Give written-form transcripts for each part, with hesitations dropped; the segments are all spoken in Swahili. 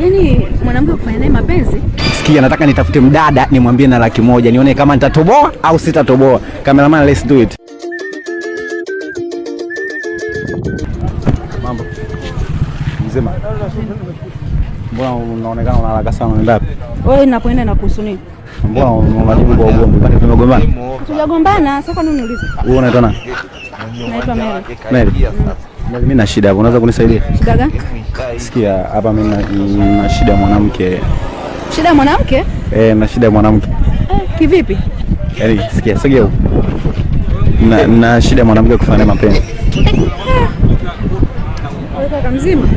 Yaani mwanamke kufanya naye mapenzi? Sikia, nataka nitafute mdada nimwambie na 100,000 nione kama nitatoboa au sitatoboa. Cameraman, let's do it. Mambo. Mzima. Mbona unaonekana una haraka sana, unaenda wapi? Wewe unapoenda na kuhusu nini? Mbona unajibu kwa ugomvi? Bado tumegombana? Tujagombana, sasa kwa nini uniulize? Wewe unaitwa nani? Naitwa Mary. Mary. Mimi na shida hapo, unaweza kunisaidia? Shida gani? Sikia, hapa mimi na shida ya mwanamke. Shida ya mwanamke? Na shida ya mwanamke. Kivipi? Yaani sikia, sogea huko. Na shida ya mwanamke kufanya mapenzi. Wewe kaka mzima?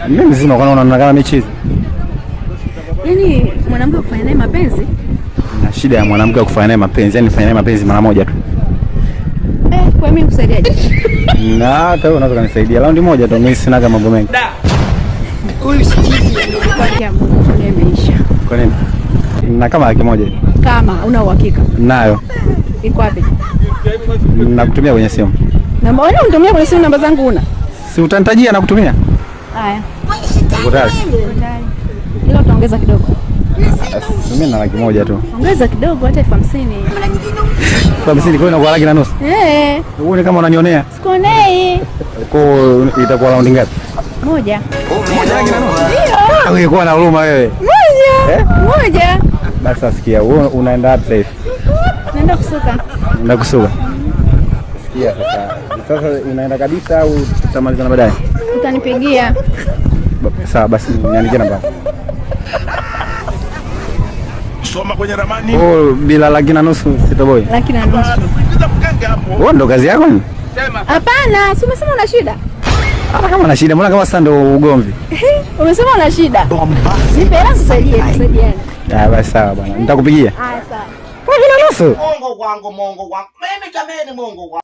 Mimi mzima, kwa nini unaonekana michizi? Yaani mwanamke kufanya naye mapenzi? Na shida ya mwanamke kufanya naye mapenzi, yani fanya naye mapenzi mara moja tu. Kwa mimi nikusaidiaje? Na hata wewe unaweza kunisaidia raundi moja tu, mimi sina mambo mengi. Huyu sikizi kwa kiambo imeisha. Kwa nini? Na kama 100,000. Kama una uhakika? Nayo. Iko wapi? Nakutumia kwenye simu. Namba wewe unitumia kwenye simu, namba zangu una? Si utanitajia na kutumia? Haya. Tayari. Ila utaongeza kidogo. Mimi na 100,000 tu. Ongeza kidogo hata 50. 50 kwa inakuwa 1,000,000. Wewe ni kama unanionea. Sikonei. Kwa itakuwa raundi ngapi? Moja. Ndio. Wewe kwa na huruma wewe. Moja. Moja. Basi sikia, wewe unaenda wapi sasa hivi? Naenda kusuka. Naenda kusuka. Sikia sasa unaenda kabisa au tutamalizana baadaye? Utanipigia. Sawa basi, niandikie namba. Soma kwenye ramani. Bila 1,000,000 sitoboi. 1,000,000. Wewe ndo kazi yako ni? Hapana, si umesema una shida? Kama una shida, mbona kama sasa ndo ugomvi? Umesema una shida. Nipe hela tusaidiane. Basi sawa bwana. Nitakupigia. Haya sawa. 1,000,000. Mungu wangu. Mimi jameni Mungu wangu.